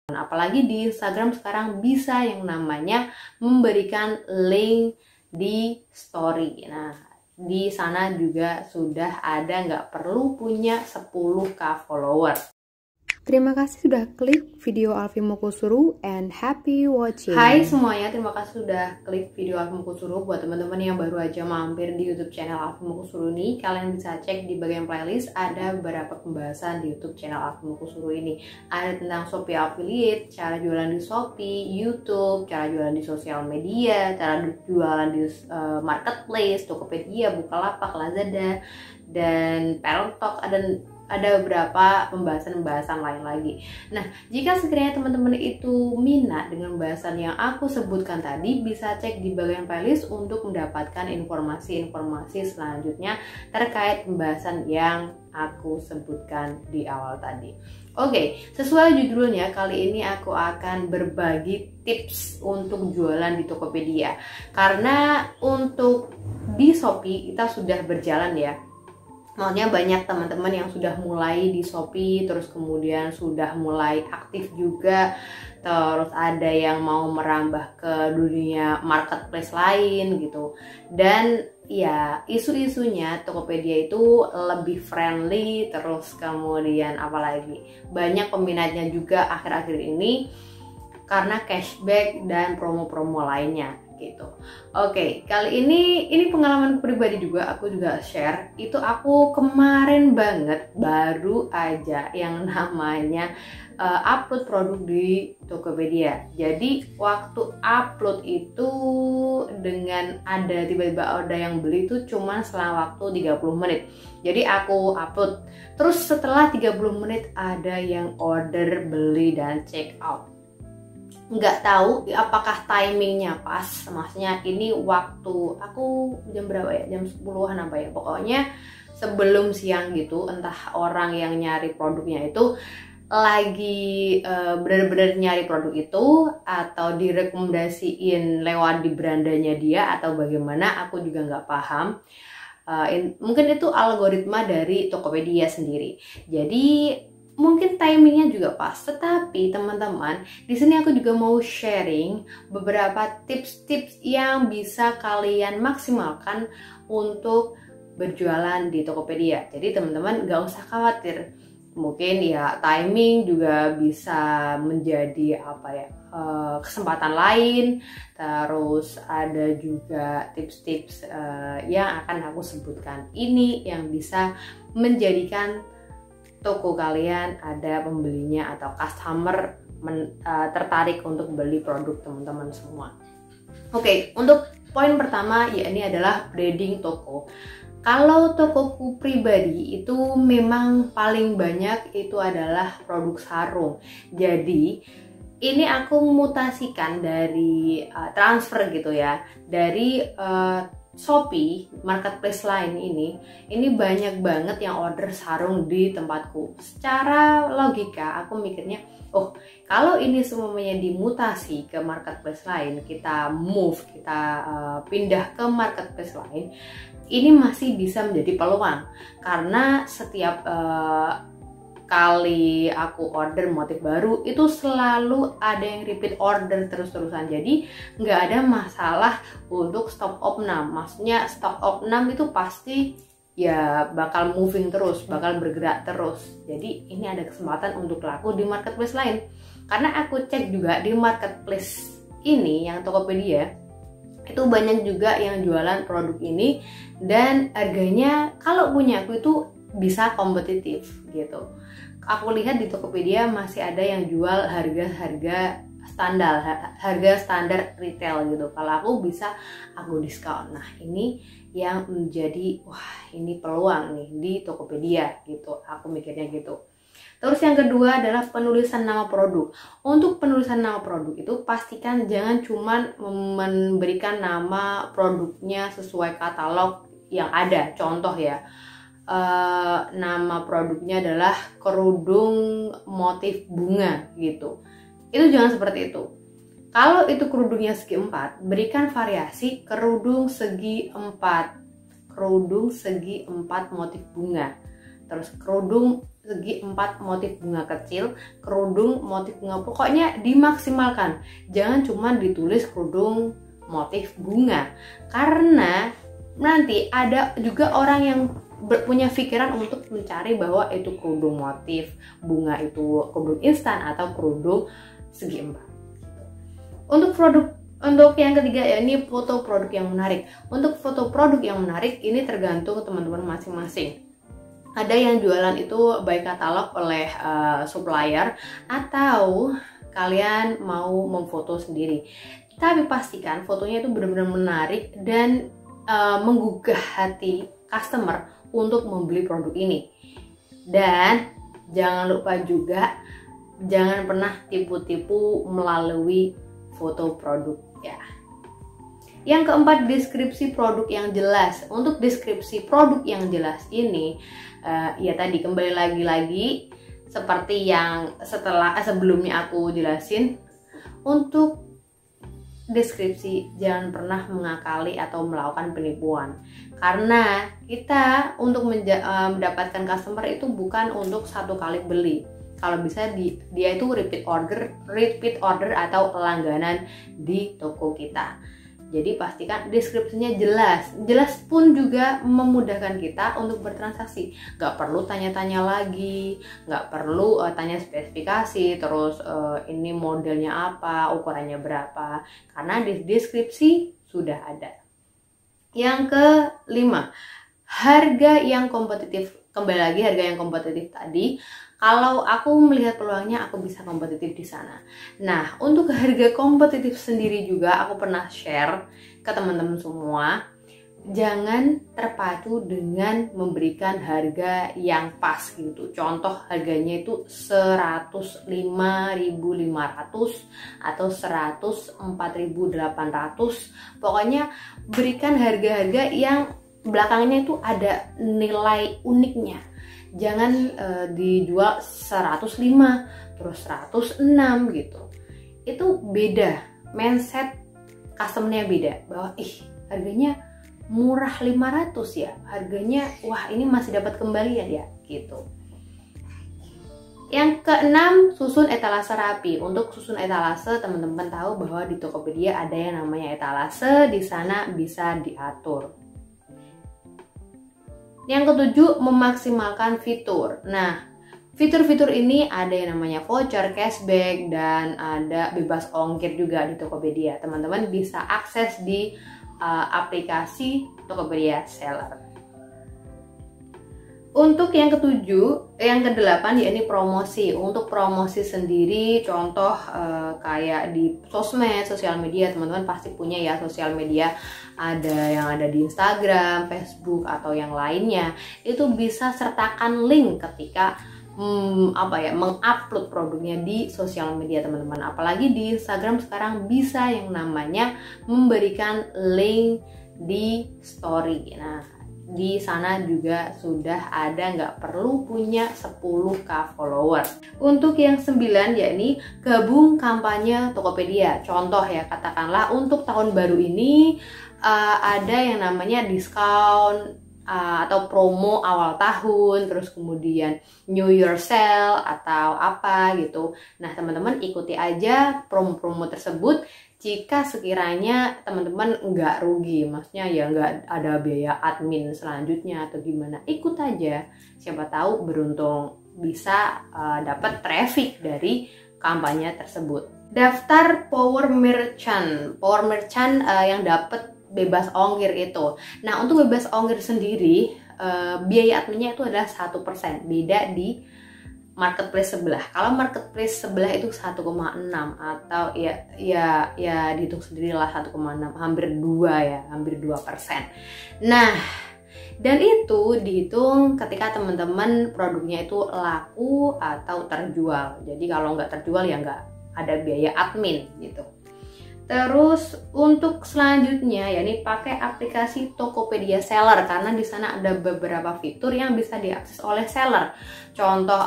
Apalagi di Instagram sekarang bisa yang namanya memberikan link di story. Nah, di sana juga sudah ada, nggak perlu punya 10k follower. Terima kasih sudah klik video Alfi Mokusuru and happy watching. Hai semuanya, terima kasih sudah klik video Alfi Mokusuru. Buat teman-teman yang baru aja mampir di YouTube channel Alfi Mokusuru ini, kalian bisa cek di bagian playlist ada beberapa pembahasan di YouTube channel Alfi Mokusuru ini. Ada tentang Shopee Affiliate, cara jualan di Shopee, YouTube, cara jualan di sosial media, cara jualan di marketplace, Tokopedia, Bukalapak, Lazada, dan Pelotok, ada beberapa pembahasan lain lagi. Nah, jika sekiranya teman-teman itu minat dengan pembahasan yang aku sebutkan tadi, bisa cek di bagian playlist untuk mendapatkan informasi-informasi selanjutnya terkait pembahasan yang aku sebutkan di awal tadi. Oke, sesuai judulnya, kali ini aku akan berbagi tips untuk jualan di Tokopedia. Karena untuk di Shopee kita sudah berjalan ya. Maksudnya banyak teman-teman yang sudah mulai di Shopee, terus kemudian sudah mulai aktif juga, terus ada yang mau merambah ke dunia marketplace lain gitu. Dan ya isu-isunya Tokopedia itu lebih friendly, terus kemudian apalagi banyak peminatnya juga akhir-akhir ini karena cashback dan promo-promo lainnya gitu. Oke, kali ini pengalaman pribadi juga, aku juga share. Itu aku kemarin banget baru aja yang namanya upload produk di Tokopedia. Jadi waktu upload itu dengan ada tiba-tiba ada yang beli itu cuma selang waktu 30 menit. Jadi aku upload, terus setelah 30 menit ada yang order, beli, dan check out. Nggak tahu apakah timingnya pas, maksudnya ini waktu aku jam berapa ya, jam 10-an apa ya, pokoknya sebelum siang gitu. Entah orang yang nyari produknya itu lagi benar-benar nyari produk itu atau direkomendasiin lewat di berandanya dia atau bagaimana, aku juga nggak paham. Mungkin itu algoritma dari Tokopedia sendiri. Jadi mungkin timingnya juga pas, tetapi teman-teman, di sini aku juga mau sharing beberapa tips-tips yang bisa kalian maksimalkan untuk berjualan di Tokopedia. Jadi teman-teman gak usah khawatir. Mungkin ya timing juga bisa menjadi kesempatan lain. Terus ada juga tips-tips yang akan aku sebutkan ini yang bisa menjadikan toko kalian ada pembelinya atau customer tertarik untuk beli produk teman-teman semua. Oke, untuk poin pertama ya ini adalah branding toko. Kalau tokoku pribadi itu memang paling banyak itu adalah produk sarung. Jadi ini aku mutasikan dari transfer gitu ya, dari Shopee, marketplace lain ini banyak banget yang order sarung di tempatku. Secara logika aku mikirnya, oh kalau ini semuanya dimutasi ke marketplace lain, kita move, kita pindah ke marketplace lain, ini masih bisa menjadi peluang. Karena setiap kali aku order motif baru itu selalu ada yang repeat order terus-terusan, jadi nggak ada masalah untuk stok opnam. Maksudnya stok opnam itu pasti ya bakal moving terus, bakal bergerak terus. Jadi ini ada kesempatan untuk laku di marketplace lain. Karena aku cek juga di marketplace ini yang Tokopedia itu banyak juga yang jualan produk ini dan harganya kalau punya aku itu bisa kompetitif gitu. Aku lihat di Tokopedia masih ada yang jual harga standar retail gitu. Kalau aku bisa aku diskon. Nah, ini yang menjadi wah, ini peluang nih di Tokopedia gitu. Aku mikirnya gitu. Terus yang kedua adalah penulisan nama produk. Untuk penulisan nama produk itu pastikan jangan cuma memberikan nama produknya sesuai katalog yang ada. Contoh ya, nama produknya adalah kerudung motif bunga gitu. Itu jangan seperti itu. Kalau itu kerudungnya segi 4, berikan variasi kerudung segi 4 motif bunga. terus kerudung segi 4 motif bunga kecil, kerudung motif bunga, pokoknya dimaksimalkan. Jangan cuma ditulis kerudung motif bunga, karena nanti ada juga orang yang punya pikiran untuk mencari bahwa itu kerudung motif bunga itu kerudung instan atau kerudung segi 4. Untuk yang ketiga ya, ini foto produk yang menarik. Untuk foto produk yang menarik ini tergantung teman-teman masing-masing. Ada yang jualan itu by katalog oleh supplier, atau kalian mau memfoto sendiri. Tapi pastikan fotonya itu benar-benar menarik dan menggugah hati customer untuk membeli produk ini. Dan jangan lupa juga jangan pernah tipu-tipu melalui foto produk ya. Yang keempat, deskripsi produk yang jelas. Untuk deskripsi produk yang jelas ini ya tadi kembali lagi seperti yang sebelumnya aku jelasin, untuk deskripsi jangan pernah mengakali atau melakukan penipuan, karena kita untuk mendapatkan customer itu bukan untuk satu kali beli. Kalau bisa dia itu repeat order atau langganan di toko kita. Jadi pastikan deskripsinya jelas pun juga memudahkan kita untuk bertransaksi. Gak perlu tanya-tanya lagi, gak perlu tanya spesifikasi, terus ini modelnya apa, ukurannya berapa, karena di deskripsi sudah ada. Yang kelima, harga yang kompetitif. Kembali lagi harga yang kompetitif tadi. Kalau aku melihat peluangnya, aku bisa kompetitif di sana. Nah, untuk harga kompetitif sendiri juga aku pernah share ke teman-teman semua. Jangan terpacu dengan memberikan harga yang pas gitu. Contoh harganya itu 105.500 atau 104.800. Pokoknya berikan harga-harga yang belakangnya itu ada nilai uniknya. Jangan dijual 105 terus 106 gitu. Itu beda, mindset customer-nya beda, bahwa harganya murah 500 ya, harganya wah ini masih dapat kembalian ya gitu. Yang keenam, susun etalase rapi. Untuk susun etalase, teman-teman tahu bahwa di Tokopedia ada yang namanya etalase, di sana bisa diatur. Yang ketujuh, memaksimalkan fitur. Nah, fitur-fitur ini ada yang namanya voucher, cashback, dan ada bebas ongkir juga di Tokopedia. Teman-teman bisa akses di aplikasi Tokopedia Seller. Untuk yang kedelapan ya ini promosi. Untuk promosi sendiri, contoh kayak di sosial media, teman-teman pasti punya ya sosial media. Ada yang ada di Instagram, Facebook, atau yang lainnya. Itu bisa sertakan link ketika mengupload produknya di sosial media, teman-teman. Apalagi di Instagram sekarang bisa yang namanya memberikan link di story. Nah, di sana juga sudah ada, nggak perlu punya 10k follower. Untuk yang 9 yakni gabung kampanye Tokopedia. Contoh ya, katakanlah untuk tahun baru ini ada yang namanya diskon atau promo awal tahun, terus kemudian New Year sale atau apa gitu. Nah, teman-teman ikuti aja promo-promo tersebut. Jika sekiranya teman-teman nggak rugi, maksudnya ya nggak ada biaya admin selanjutnya atau gimana, ikut aja. Siapa tahu beruntung bisa dapat traffic dari kampanye tersebut. Daftar Power Merchant yang dapat bebas ongkir itu. Nah, untuk bebas ongkir sendiri biaya adminnya itu adalah 1%, beda di marketplace sebelah. Kalau marketplace sebelah itu 1,6 atau ya dihitung sendirilah 1,6, hampir 2%. Nah, dan itu dihitung ketika teman-teman produknya itu laku atau terjual. Jadi kalau nggak terjual ya nggak ada biaya admin gitu. Terus untuk selanjutnya ya ini pakai aplikasi Tokopedia Seller, karena di sana ada beberapa fitur yang bisa diakses oleh seller. Contoh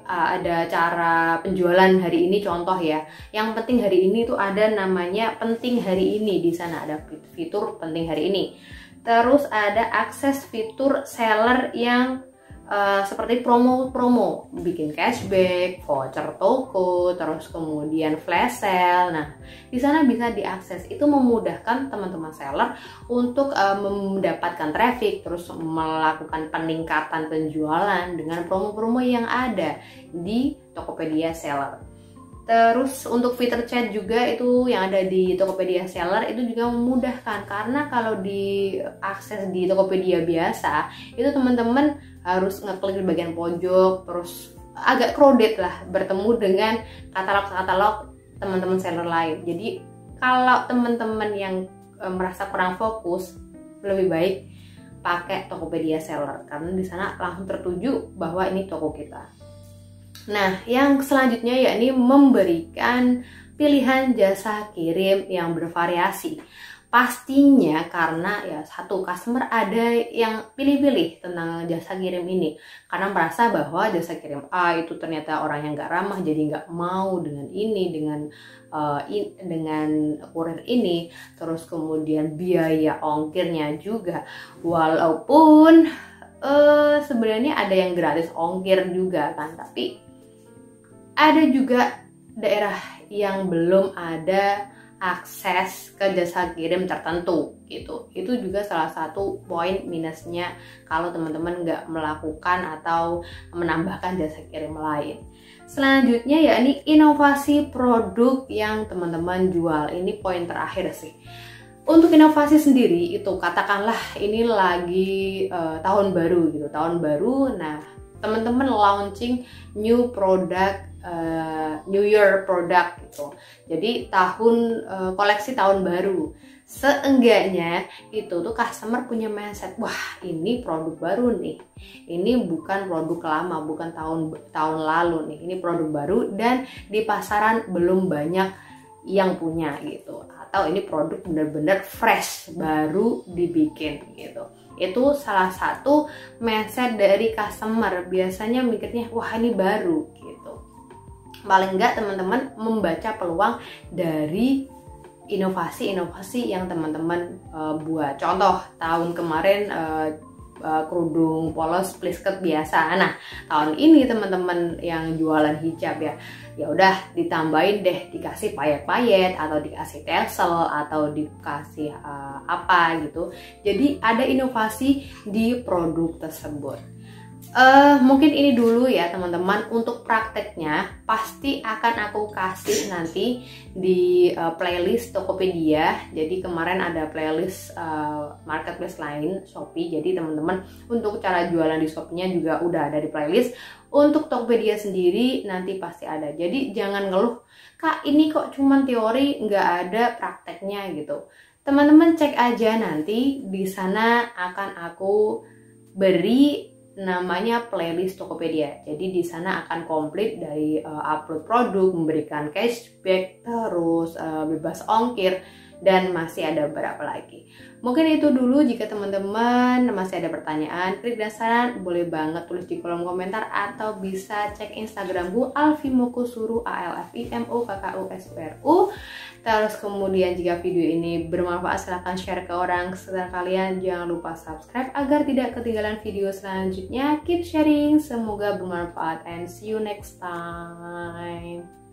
ada cara penjualan hari ini, contoh ya. Yang penting hari ini itu ada namanya penting hari ini, di sana ada fitur penting hari ini. Terus ada akses fitur seller yang seperti promo-promo, bikin cashback, voucher toko, terus kemudian flash sale. Nah, di sana bisa diakses. Itu memudahkan teman-teman seller untuk mendapatkan traffic, terus melakukan peningkatan penjualan dengan promo-promo yang ada di Tokopedia Seller. Terus untuk fitur chat juga itu yang ada di Tokopedia Seller itu juga memudahkan, karena kalau diakses di Tokopedia biasa itu teman-teman harus ngeklik di bagian pojok, terus agak crowded lah bertemu dengan katalog-katalog teman-teman seller lain. Jadi kalau teman-teman yang merasa kurang fokus, lebih baik pakai Tokopedia Seller karena di sana langsung tertuju bahwa ini toko kita. Nah, yang selanjutnya yakni memberikan pilihan jasa kirim yang bervariasi. Pastinya karena ya satu, customer ada yang pilih-pilih tentang jasa kirim ini karena merasa bahwa jasa kirim A itu ternyata orang yang nggak ramah, jadi nggak mau dengan ini, dengan kurir ini. Terus kemudian biaya ongkirnya juga, walaupun sebenarnya ada yang gratis ongkir juga kan, tapi ada juga daerah yang belum ada akses ke jasa kirim tertentu gitu. Itu juga salah satu poin minusnya kalau teman-teman nggak melakukan atau menambahkan jasa kirim lain. Selanjutnya yakni inovasi produk yang teman-teman jual. Ini poin terakhir sih. Untuk inovasi sendiri itu katakanlah ini lagi tahun baru gitu, tahun baru. Nah, teman-teman launching new product, New Year product gitu. Jadi koleksi tahun baru. Seenggaknya itu tuh customer punya mindset, wah ini produk baru nih. Ini bukan produk lama, bukan tahun lalu nih. Ini produk baru dan di pasaran belum banyak yang punya gitu. Atau ini produk benar-benar fresh, baru dibikin gitu. Itu salah satu mindset dari customer. Biasanya mikirnya wah ini baru gitu. Paling enggak teman-teman membaca peluang dari inovasi-inovasi yang teman-teman buat. Contoh tahun kemarin kerudung polos plisket biasa. Nah, tahun ini teman-teman yang jualan hijab ya udah ditambahin deh, dikasih payet-payet atau dikasih tassel atau dikasih apa gitu. Jadi ada inovasi di produk tersebut. Mungkin ini dulu ya teman-teman. Untuk prakteknya pasti akan aku kasih nanti di playlist Tokopedia. Jadi kemarin ada playlist marketplace lain Shopee. Jadi teman-teman untuk cara jualan di Shopee-nya juga udah ada di playlist. Untuk Tokopedia sendiri nanti pasti ada. Jadi jangan ngeluh, Kak ini kok cuman teori nggak ada prakteknya gitu. Teman-teman cek aja nanti, di sana akan aku beri namanya playlist Tokopedia. Jadi di sana akan komplit dari upload produk, memberikan cashback, terus bebas ongkir, dan masih ada beberapa lagi. Mungkin itu dulu. Jika teman-teman masih ada pertanyaan, klik dan saran, boleh banget tulis di kolom komentar atau bisa cek Instagramku alfimokusuru, ALFIMOKKUSURU. Terus kemudian jika video ini bermanfaat silahkan share ke orang sekitar kalian. Jangan lupa subscribe agar tidak ketinggalan video selanjutnya. Keep sharing, semoga bermanfaat and see you next time.